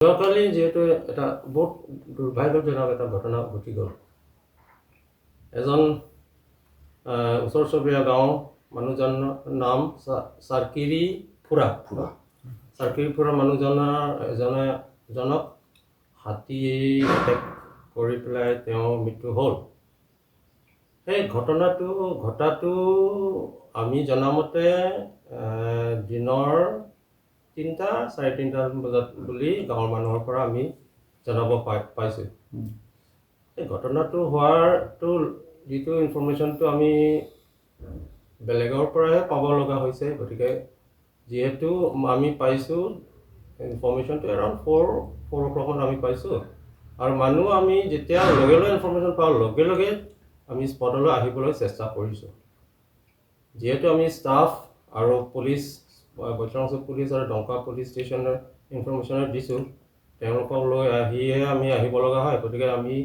যোৱাকালি যিহেতু এটা বহুত দুৰ্ভাগ্যজনক এটা ঘটনা ঘটি গ'ল। এজন ওচৰ চুবুৰীয়া গাঁও মানুহজনৰ নাম চাৰ্কিৰি ফুৰা মানুহজনক হাতী এটেক কৰি পেলাই তেওঁৰ মৃত্যু হ'ল। সেই ঘটাটো আমি জনামতে দিনৰ 3:30 বজাত বুলি গাঁৱৰ মানুহৰ পৰা আমি জনাব পাইছোঁ। এই ঘটনাটো হোৱাৰটো যিটো ইনফৰমেশ্যনটো আমি বেলেগৰ পৰাহে পাব লগা হৈছে। গতিকে যিহেতু আমি পাইছোঁ ইনফৰমেশ্যনটো এৰাউণ্ড 4 o'clock আমি পাইছোঁ, আৰু মানুহ আমি যেতিয়া লগে লগে ইনফৰমেশ্যন পাওঁ লগে লগে আমি স্পটলৈ আহিবলৈ চেষ্টা কৰিছোঁ। যিহেতু আমি ষ্টাফ আৰু পুলিচ বৈতৰণ পুলিচ আৰু ডংকা পুলিচ ষ্টেচনৰ ইনফৰমেশ্যন দিছোঁ, তেওঁলোকক লৈ আহিয়ে আমি আহিব লগা হয়। গতিকে আমি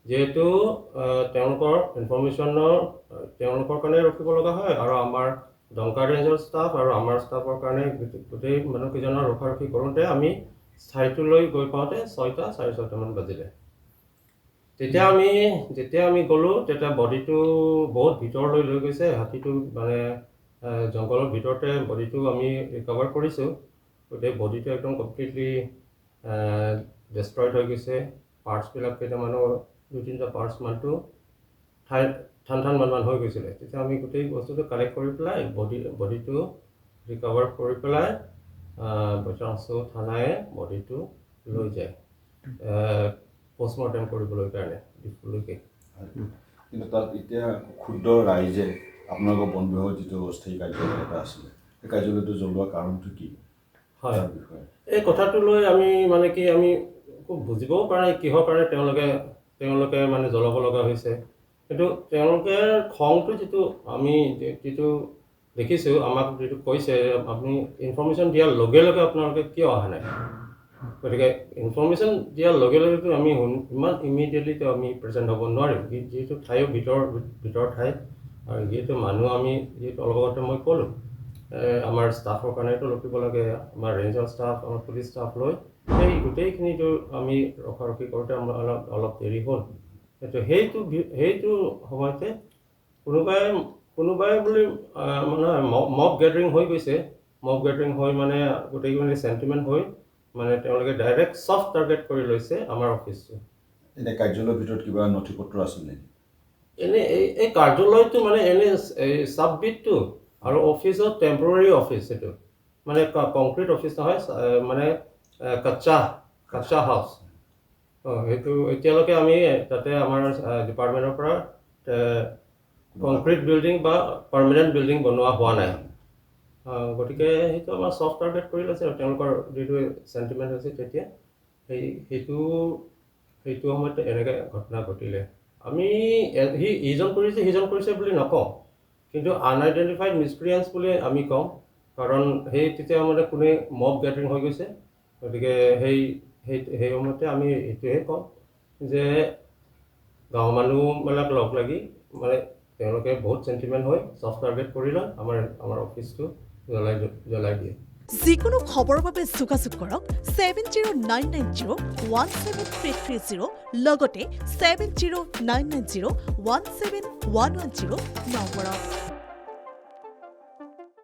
যিহেতু তেওঁলোকৰ কাৰণে ৰখিব লগা হয়, আৰু আমাৰ ডংকা ৰেঞ্জৰ ষ্টাফ আৰু আমাৰ ষ্টাফৰ কাৰণে গোটেই মানুহকেইজনৰ ৰখাৰখি কৰোঁতে আমি ঠাইটোলৈ গৈ পাওঁতে 6:30 বাজিলে। যেতিয়া আমি গ'লোঁ তেতিয়া বডিটো বহুত ভিতৰলৈ লৈ গৈছে। হাতীটো মানে জংঘলৰ ভিতৰতে বডিটো আমি ৰিকভাৰ কৰিছোঁ। গোটেই বডিটো একদম কমপ্লিটলি ডেষ্ট্ৰইড হৈ গৈছে। পাৰ্টছবিলাক কেইটামানো 2-3টা পাৰ্টছ মানটো ঠান হৈ গৈছিলে। তেতিয়া আমি গোটেই বস্তুটো কালেক্ট কৰি পেলাই বডিটো ৰিকভাৰ কৰি পেলাই বৈতৰণ থানায়ে বডিটো লৈ যায় পষ্টমৰ্টেম কৰিবলৈ কাৰণে ডিফুলৈকে। কিন্তু তাত এতিয়া ক্ষুদ্ৰ ৰাইজে আপোনালোকৰ বন বিভাগৰ যিটো অস্থায়ী কাৰ্যালয় এটা আছিলে, সেই কাৰ্যালয়টো জ্বলোৱাৰ কাৰণটো কি? হয়, এই কথাটো লৈ আমি খুব বুজিবও পৰা নাই কিহৰ কাৰণে তেওঁলোকে মানে জ্বলাব লগা হৈছে। কিন্তু তেওঁলোকে খংটো আমি যিটো দেখিছোঁ, আমাক যিটো কৈছে আপুনি ইনফৰমেশ্যন দিয়াৰ লগে লগে আপোনালোকে কিয় অহা নাই। গতিকে ইনফৰমেশ্যন দিয়াৰ লগে লগেতো আমি ইমান ইমিডিয়েটলিতো আমি প্ৰেজেণ্ট হ'ব নোৱাৰিম। যিহেতু ঠাইও ভিতৰ ঠাই, আৰু যিহেতু মানুহ আমি অলপ আগতে মই ক'লোঁ আমাৰ ষ্টাফৰ কাৰণেতো ৰখিব লাগে, আমাৰ ৰেঞ্জৰ ষ্টাফ আমাৰ পুলিচ ষ্টাফ লৈ সেই গোটেইখিনিতো আমি ৰখাৰখি কৰোঁতে আমাৰ অলপ দেৰি হ'ল। সেইটো সময়তে কোনোবাই বুলি মানে মব গেডাৰিং হৈ গৈছে। মব গেডাৰিং হৈ মানে গোটেইখিনি চেণ্টিমেণ্ট হৈ মানে তেওঁলোকে ডাইৰেক্ট ছফ্ট টাৰ্গেট কৰি লৈছে আমাৰ অফিচটো। এনে কাৰ্যালয়ৰ ভিতৰত কিবা নথি পত্ৰ আছিল নেকি? এনে এই কাৰ্যালয়টো মানে এনে চাববিটটো আৰু অফিচত টেম্পৰৰী অফিচ, সেইটো মানে কংক্ৰিট অফিচ নহয়, মানে কাচ্চা হাউচ। সেইটো এতিয়ালৈকে আমি তাতে আমাৰ ডিপাৰ্টমেণ্টৰ পৰা কংক্ৰিট বিল্ডিং বা পাৰ্মানেণ্ট বিল্ডিং বনোৱা হোৱা নাই। গতিকে সেইটো আমাৰ ছফ্ট টাৰ্গেট কৰি লৈছে, আৰু তেওঁলোকৰ যিটো চেণ্টিমেণ্ট হৈছে তেতিয়া সেইটো সময়তে এনেকৈ ঘটনা ঘটিলে। আমি ইজন কৰিছে বুলি নকওঁ, কিন্তু আনআইডেণ্টিফাইড মিছক্ৰিয়েণ্টছ বুলি আমি কওঁ। কাৰণ তেতিয়া মানে কোনে মব গেডাৰিং হৈ গৈছে। গতিকে সেই সময়তে আমি এইটোৱে কওঁ যে গাঁৱৰ মানুহবিলাক লগ লাগি মানে তেওঁলোকে বহুত চেণ্টিমেণ্ট হৈ ছফ্ট টাৰ্গেট কৰি লয়, আমাৰ অফিচটো জ্বলাই দিয়ে। যিকোনো খবৰৰ বাবে যোগাযোগ কৰক 7099017330 লগতে 7099017110 নম্বৰত।